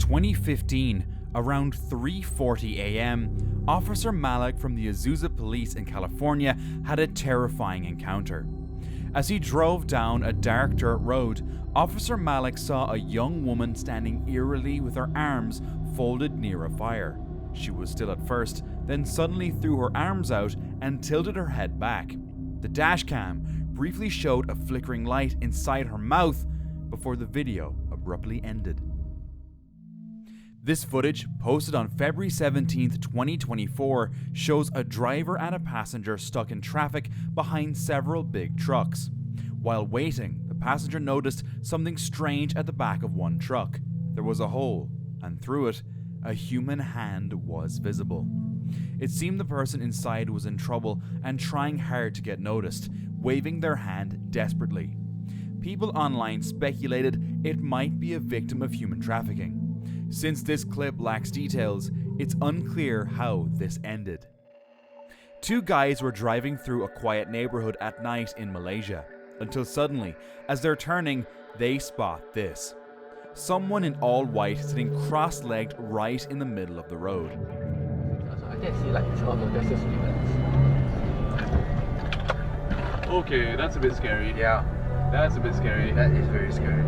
2015, around 3:40 a.m., Officer Malik from the Azusa Police in California had a terrifying encounter. As he drove down a dark dirt road, Officer Malik saw a young woman standing eerily with her arms folded near a fire. She was still at first, then suddenly threw her arms out and tilted her head back. The dashcam briefly showed a flickering light inside her mouth before the video abruptly ended. This footage, posted on February 17, 2024, shows a driver and a passenger stuck in traffic behind several big trucks. While waiting, the passenger noticed something strange at the back of one truck. There was a hole, and through it, a human hand was visible. It seemed the person inside was in trouble and trying hard to get noticed, waving their hand desperately. People online speculated it might be a victim of human trafficking. Since this clip lacks details, it's unclear how this ended. Two guys were driving through a quiet neighborhood at night in Malaysia, until suddenly, as they're turning, they spot this. Someone in all white sitting cross-legged right in the middle of the road. I can see like there's just humans. Okay, that's a bit scary. Yeah. That's a bit scary. That is very scary.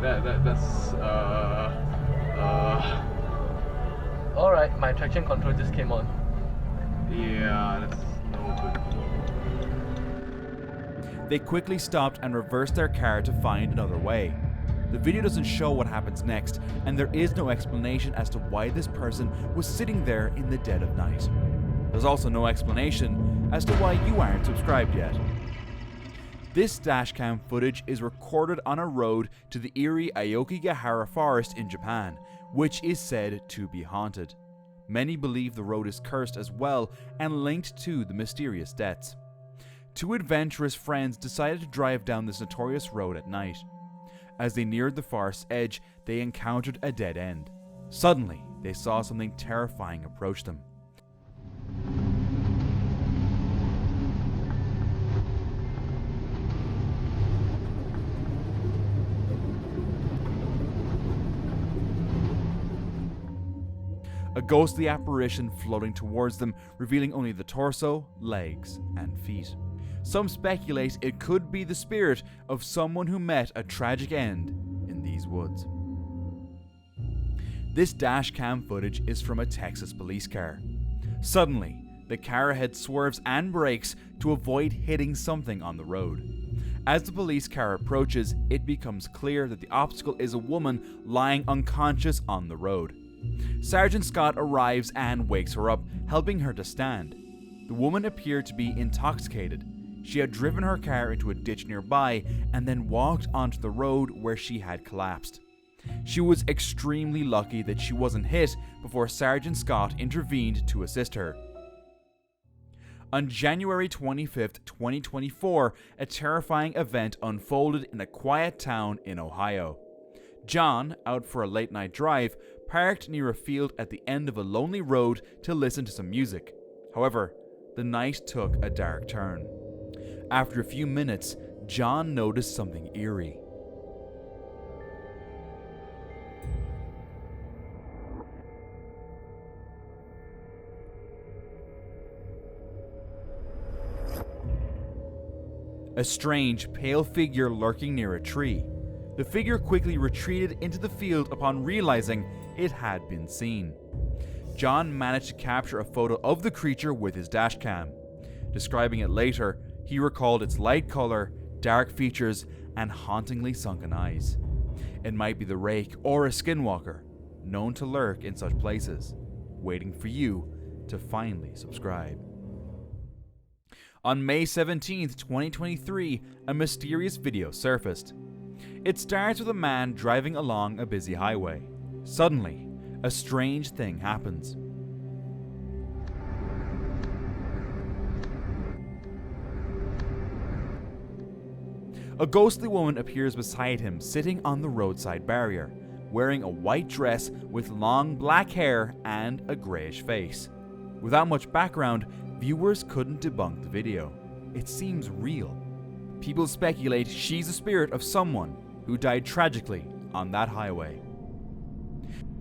That's Alright, my traction control just came on. Yeah, that's no good. They quickly stopped and reversed their car to find another way. The video doesn't show what happens next, and there is no explanation as to why this person was sitting there in the dead of night. There's also no explanation as to why you aren't subscribed yet. This dashcam footage is recorded on a road to the eerie Aokigahara forest in Japan, which is said to be haunted. Many believe the road is cursed as well and linked to the mysterious deaths. Two adventurous friends decided to drive down this notorious road at night. As they neared the forest's edge, they encountered a dead end. Suddenly, they saw something terrifying approach them. A ghostly apparition floating towards them, revealing only the torso, legs, and feet. Some speculate it could be the spirit of someone who met a tragic end in these woods. This dashcam footage is from a Texas police car. Suddenly, the car ahead swerves and brakes to avoid hitting something on the road. As the police car approaches, it becomes clear that the obstacle is a woman lying unconscious on the road. Sergeant Scott arrives and wakes her up, helping her to stand. The woman appeared to be intoxicated. She had driven her car into a ditch nearby and then walked onto the road where she had collapsed. She was extremely lucky that she wasn't hit before Sergeant Scott intervened to assist her. On January 25th, 2024, a terrifying event unfolded in a quiet town in Ohio. John, out for a late-night drive, parked near a field at the end of a lonely road to listen to some music. However, the night took a dark turn. After a few minutes, John noticed something eerie. A strange, pale figure lurking near a tree. The figure quickly retreated into the field upon realizing it had been seen. John managed to capture a photo of the creature with his dashcam. Describing it later, he recalled its light color, dark features, and hauntingly sunken eyes. It might be the Rake or a skinwalker, known to lurk in such places, waiting for you to finally subscribe. On May 17th, 2023, a mysterious video surfaced. It starts with a man driving along a busy highway. Suddenly, a strange thing happens. A ghostly woman appears beside him, sitting on the roadside barrier, wearing a white dress with long black hair and a greyish face. Without much background, viewers couldn't debunk the video. It seems real. People speculate she's the spirit of someone who died tragically on that highway.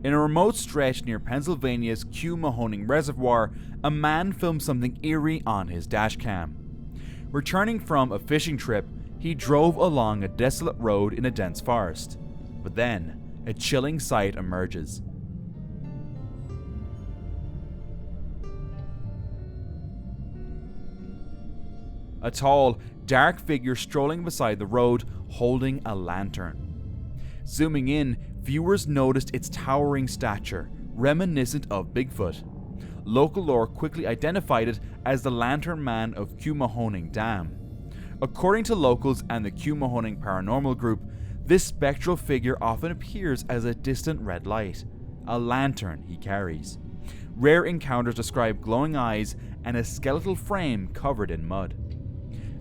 In a remote stretch near Pennsylvania's Q Mahoning Reservoir, a man filmed something eerie on his dashcam. Returning from a fishing trip, he drove along a desolate road in a dense forest. But then, a chilling sight emerges. A tall, dark figure strolling beside the road, holding a lantern. Zooming in, viewers noticed its towering stature, reminiscent of Bigfoot. Local lore quickly identified it as the Lantern Man of Q Mahoning Dam. According to locals and the Q Mahoning Paranormal Group, this spectral figure often appears as a distant red light, a lantern he carries. Rare encounters describe glowing eyes and a skeletal frame covered in mud.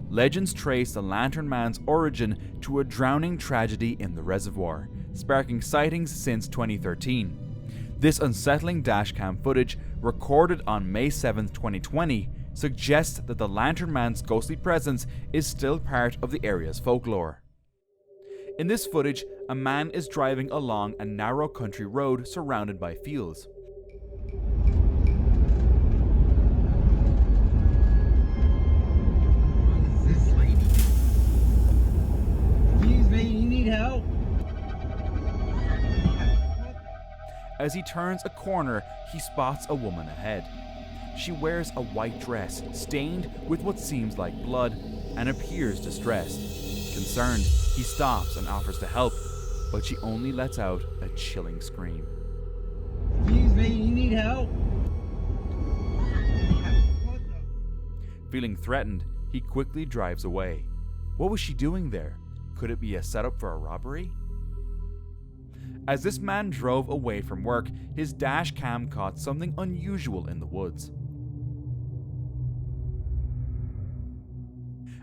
Legends trace the Lantern Man's origin to a drowning tragedy in the reservoir, sparking sightings since 2013. This unsettling dashcam footage, recorded on May 7, 2020, suggests that the Lantern Man's ghostly presence is still part of the area's folklore. In this footage, a man is driving along a narrow country road surrounded by fields. Help. As he turns a corner, he spots a woman ahead. She wears a white dress, stained with what seems like blood, and appears distressed. Concerned, he stops and offers to help, but she only lets out a chilling scream. Excuse me, you need help? Feeling threatened, he quickly drives away. What was she doing there? Could it be a setup for a robbery? As this man drove away from work, his dash cam caught something unusual in the woods.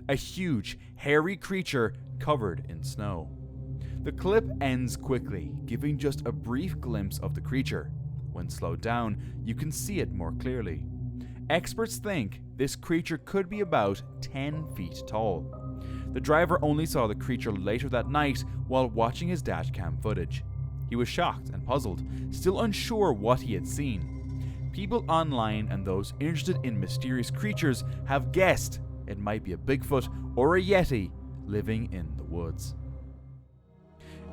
A huge, hairy creature covered in snow. The clip ends quickly, giving just a brief glimpse of the creature. When slowed down, you can see it more clearly. Experts think this creature could be about 10 feet tall. The driver only saw the creature later that night while watching his dashcam footage. He was shocked and puzzled, still unsure what he had seen. People online and those interested in mysterious creatures have guessed it might be a Bigfoot or a Yeti living in the woods.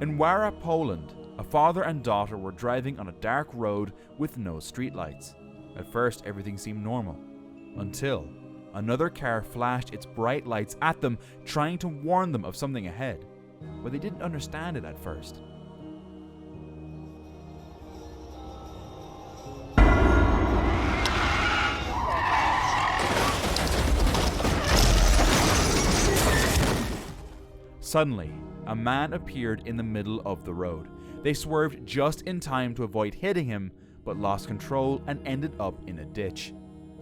In Wara, Poland, a father and daughter were driving on a dark road with no streetlights. At first, everything seemed normal, until another car flashed its bright lights at them, trying to warn them of something ahead, but they didn't understand it at first. Suddenly, a man appeared in the middle of the road. They swerved just in time to avoid hitting him, but lost control and ended up in a ditch.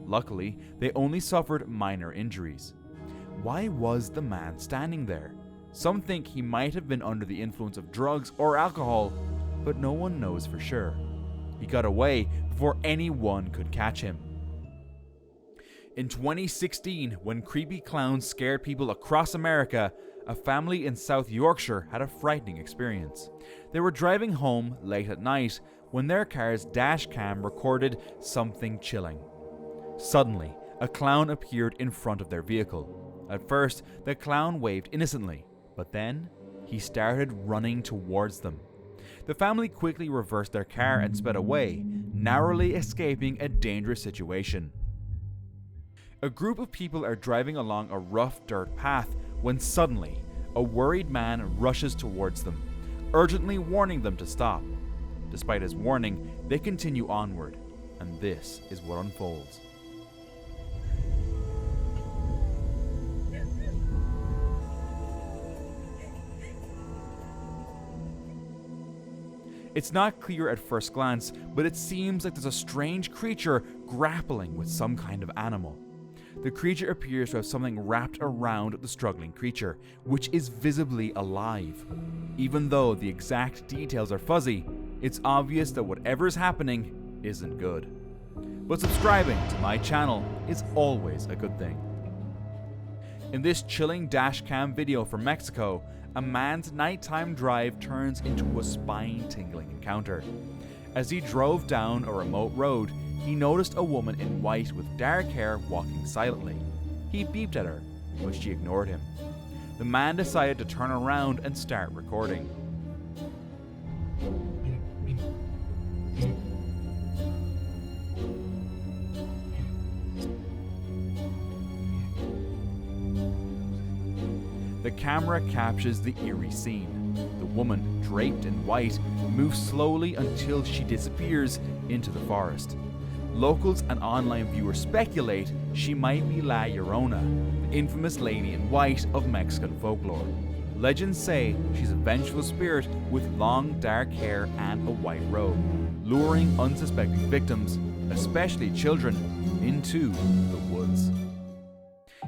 Luckily, they only suffered minor injuries. Why was the man standing there? Some think he might have been under the influence of drugs or alcohol, but no one knows for sure. He got away before anyone could catch him. In 2016, when creepy clowns scared people across America, a family in South Yorkshire had a frightening experience. They were driving home late at night when their car's dash cam recorded something chilling. Suddenly, a clown appeared in front of their vehicle. At first, the clown waved innocently, but then he started running towards them. The family quickly reversed their car and sped away, narrowly escaping a dangerous situation. A group of people are driving along a rough dirt path when suddenly, a worried man rushes towards them, urgently warning them to stop. Despite his warning, they continue onward, and this is what unfolds. It's not clear at first glance, but it seems like there's a strange creature grappling with some kind of animal. The creature appears to have something wrapped around the struggling creature, which is visibly alive. Even though the exact details are fuzzy, it's obvious that whatever is happening isn't good. But subscribing to my channel is always a good thing. In this chilling dashcam video from Mexico, a man's nighttime drive turns into a spine-tingling encounter. As he drove down a remote road, he noticed a woman in white with dark hair walking silently. He beeped at her, but she ignored him. The man decided to turn around and start recording. The camera captures the eerie scene. The woman, draped in white, moves slowly until she disappears into the forest. Locals and online viewers speculate she might be La Llorona, the infamous lady in white of Mexican folklore. Legends say she's a vengeful spirit with long dark hair and a white robe, luring unsuspecting victims, especially children, into the woods.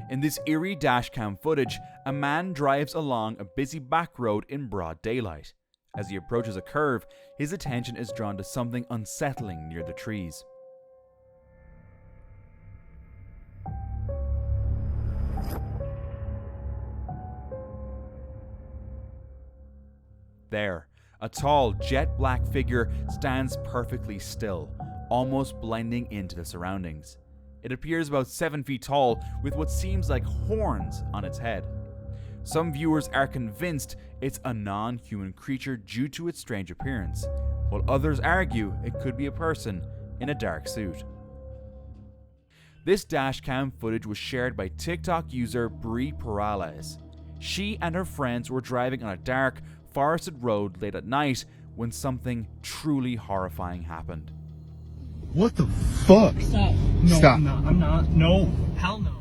In this eerie dashcam footage, a man drives along a busy back road in broad daylight. As he approaches a curve, his attention is drawn to something unsettling near the trees. There, a tall, jet black figure stands perfectly still, almost blending into the surroundings. It appears about 7 feet tall with what seems like horns on its head. Some viewers are convinced it's a non-human creature due to its strange appearance, while others argue it could be a person in a dark suit. This dashcam footage was shared by TikTok user Brie Perales. She and her friends were driving on a dark, forested road late at night when something truly horrifying happened. What the fuck? Stop. No, Stop. I'm not. I'm not. No. Hell no.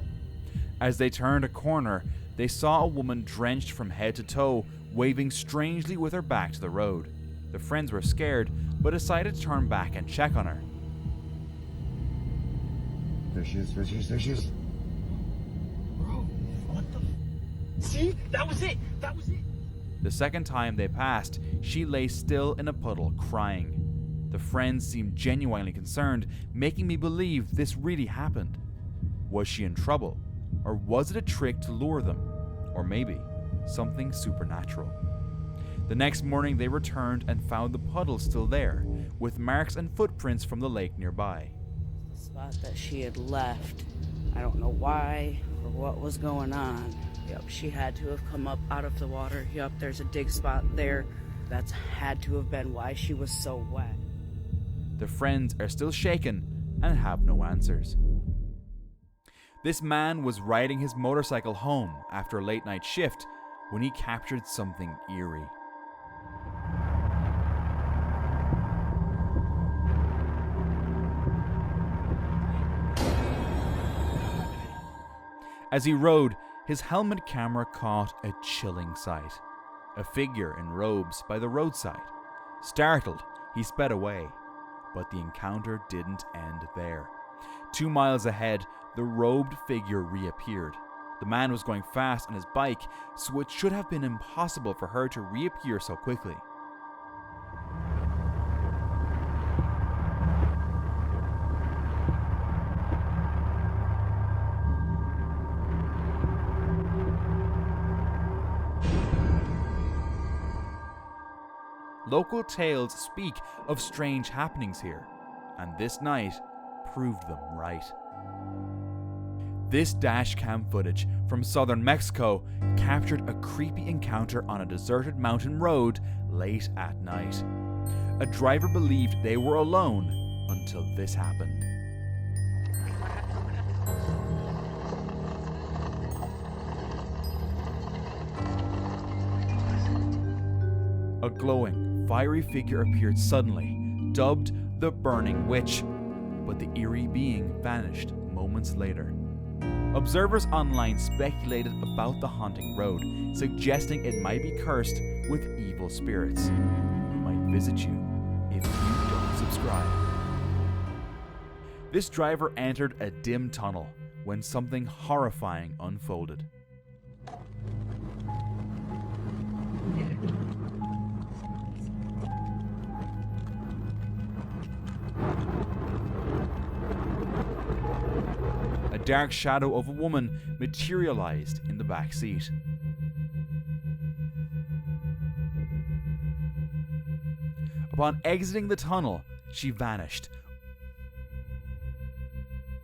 As they turned a corner, they saw a woman drenched from head to toe, waving strangely with her back to the road. The friends were scared, but decided to turn back and check on her. There she is, there she is, there she is. Bro, what the? See? That was it. That was it. The second time they passed, she lay still in a puddle, crying. The friends seemed genuinely concerned, making me believe this really happened. Was she in trouble? Or was it a trick to lure them? Or maybe something supernatural? The next morning they returned and found the puddle still there, with marks and footprints from the lake nearby. The spot that she had left. I don't know why or what was going on. Yep, she had to have come up out of the water. Yep, there's a dig spot there. That's had to have been why she was so wet. The friends are still shaken and have no answers. This man was riding his motorcycle home after a late night shift when he captured something eerie. As he rode, his helmet camera caught a chilling sight. A figure in robes by the roadside. Startled, he sped away. But the encounter didn't end there. 2 miles ahead, the robed figure reappeared. The man was going fast on his bike, so it should have been impossible for her to reappear so quickly. Local tales speak of strange happenings here, and this night proved them right. This dashcam footage from southern Mexico captured a creepy encounter on a deserted mountain road late at night. A driver believed they were alone until this happened. A glowing, fiery figure appeared suddenly, dubbed the Burning Witch, but the eerie being vanished moments later. Observers online speculated about the haunting road, suggesting it might be cursed with evil spirits who might visit you if you don't subscribe. This driver entered a dim tunnel when something horrifying unfolded. A dark shadow of a woman materialized in the back seat. Upon exiting the tunnel, she vanished,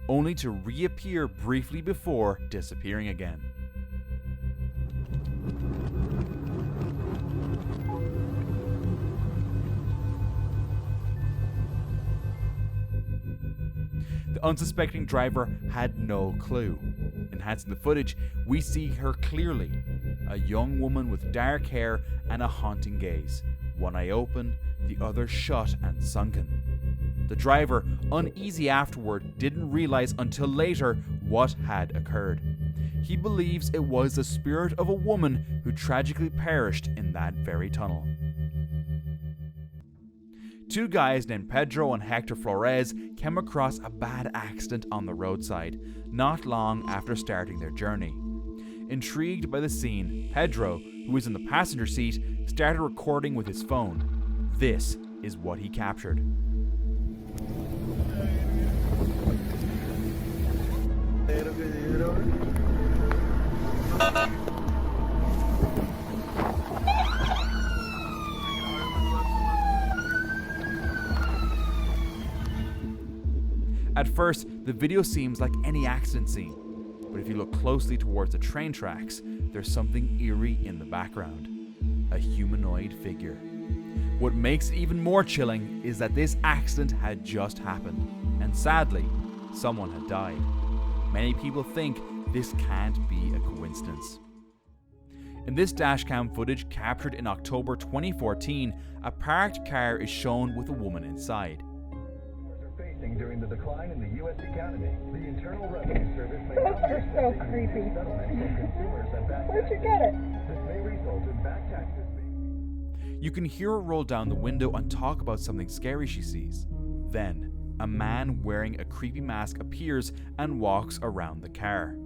only to reappear briefly before disappearing again. The unsuspecting driver had no clue. Enhancing the footage, we see her clearly. A young woman with dark hair and a haunting gaze. One eye open, the other shut and sunken. The driver, uneasy afterward, didn't realize until later what had occurred. He believes it was the spirit of a woman who tragically perished in that very tunnel. Two guys named Pedro and Hector Flores came across a bad accident on the roadside, not long after starting their journey. Intrigued by the scene, Pedro, who was in the passenger seat, started recording with his phone. This is what he captured. At first, the video seems like any accident scene, but if you look closely towards the train tracks, there's something eerie in the background. A humanoid figure. What makes it even more chilling is that this accident had just happened, and sadly, someone had died. Many people think this can't be a coincidence. In this dashcam footage captured in October 2014, a parked car is shown with a woman inside. During the decline in the U.S. economy, the Internal Revenue Service may You're so creepy. Where'd you get it? This may result in back taxes being... You can hear her roll down the window and talk about something scary she sees. Then, a man wearing a creepy mask appears and walks around the car.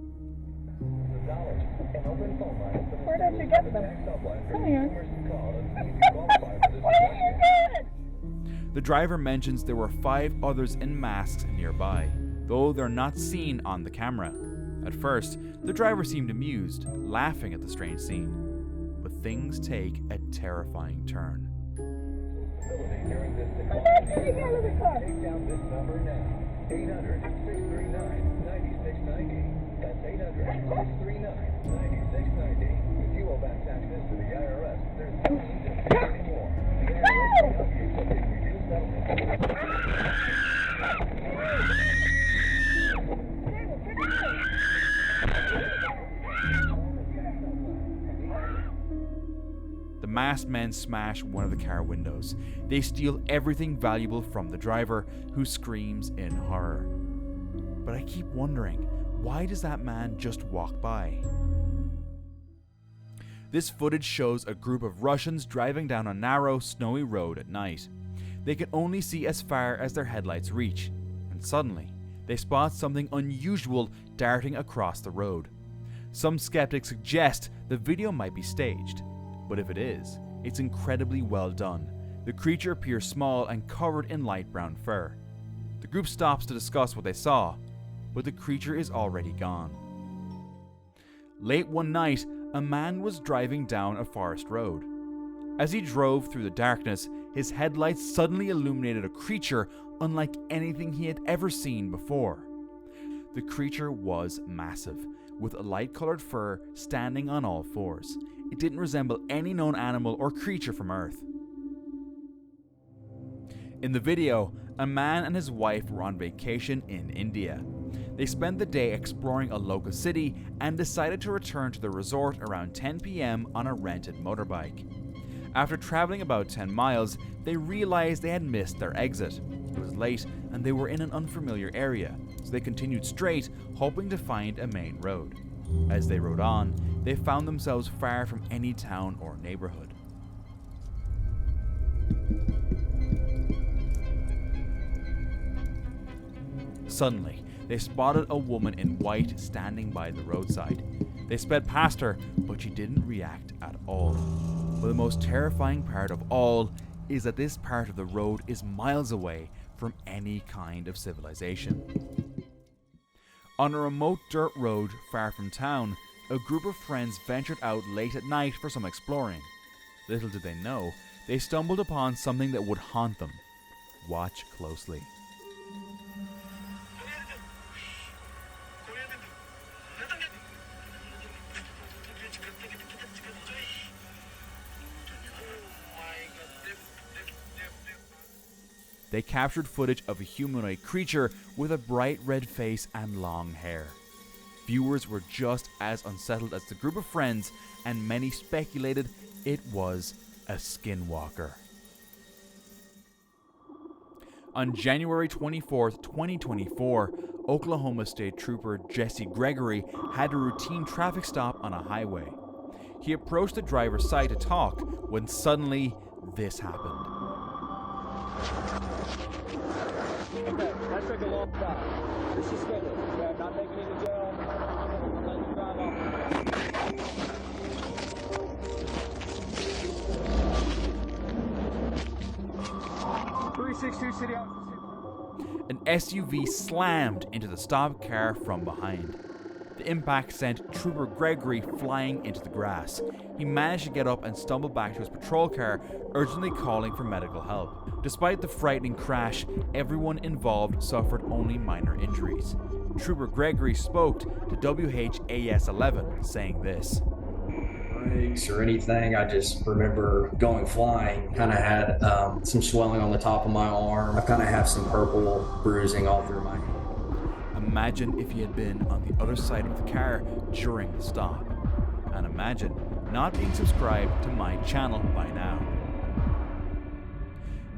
Where did you get them? Come here. What are you doing? The driver mentions there were 5 others in masks nearby, though they're not seen on the camera. At first, the driver seemed amused, laughing at the strange scene. But things take a terrifying turn. Take down this number now. 800-639-9690. That's 800-639-9690. If you owe back taxes to the IRS, there's no need to pay anymore. The IRS can help you to get reduced settlement. The masked men smash one of the car windows. They steal everything valuable from the driver, who screams in horror. But I keep wondering, why does that man just walk by? This footage shows a group of Russians driving down a narrow, snowy road at night. They can only see as far as their headlights reach, and suddenly, they spot something unusual darting across the road. Some skeptics suggest the video might be staged, but if it is, it's incredibly well done. The creature appears small and covered in light brown fur. The group stops to discuss what they saw, but the creature is already gone. Late one night, a man was driving down a forest road. As he drove through the darkness, his headlights suddenly illuminated a creature unlike anything he had ever seen before. The creature was massive, with a light-colored fur, standing on all fours. It didn't resemble any known animal or creature from Earth. In the video, a man and his wife were on vacation in India. They spent the day exploring a local city and decided to return to the resort around 10 p.m. on a rented motorbike. After traveling about 10 miles, they realized they had missed their exit. It was late and they were in an unfamiliar area, so they continued straight, hoping to find a main road. As they rode on, they found themselves far from any town or neighborhood. Suddenly, they spotted a woman in white standing by the roadside. They sped past her, but she didn't react at all. But the most terrifying part of all is that this part of the road is miles away from any kind of civilization. On a remote dirt road far from town, a group of friends ventured out late at night for some exploring. Little did they know, they stumbled upon something that would haunt them. Watch closely. They captured footage of a humanoid creature with a bright red face and long hair. Viewers were just as unsettled as the group of friends, and many speculated it was a skinwalker. On January 24th, 2024, Oklahoma State Trooper Jesse Gregory had a routine traffic stop on a highway. He approached the driver's side to talk when suddenly this happened. Okay, that took a long time. This is scheduled. Okay, I'm not taking you to jail. I'm letting you drive off. 362 City Office. An SUV slammed into the stopped car from behind. The impact sent Trooper Gregory flying into the grass. He managed to get up and stumble back to his patrol car, urgently calling for medical help. Despite the frightening crash, everyone involved suffered only minor injuries. Trooper Gregory spoke to WHAS 11, saying this. Brakes or anything. I just remember going flying. Kind of had some swelling on the top of my arm. I kind of have some purple bruising all through my hand. Imagine if he had been on the other side of the car during the stop. And imagine not being subscribed to my channel by now.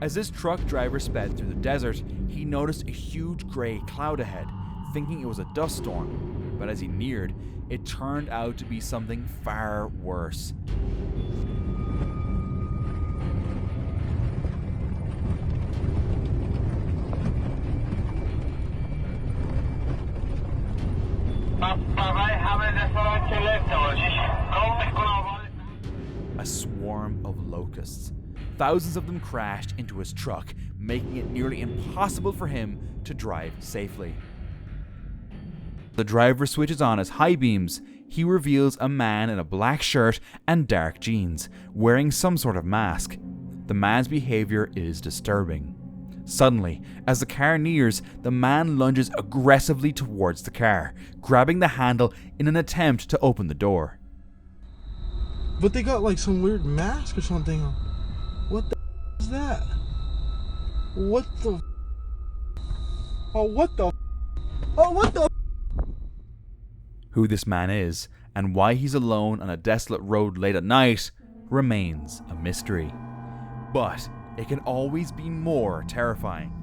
As this truck driver sped through the desert, he noticed a huge grey cloud ahead, thinking it was a dust storm. But as he neared, it turned out to be something far worse. A swarm of locusts. Thousands of them crashed into his truck, making it nearly impossible for him to drive safely. The driver switches on his high beams. He reveals a man in a black shirt and dark jeans, wearing some sort of mask. The man's behavior is disturbing. Suddenly, as the car nears, the man lunges aggressively towards the car, grabbing the handle in an attempt to open the door. But they got like some weird mask or something. What the is that? What the? Oh, what the? Oh, what the? Who this man is and why he's alone on a desolate road late at night remains a mystery. But it can always be more terrifying.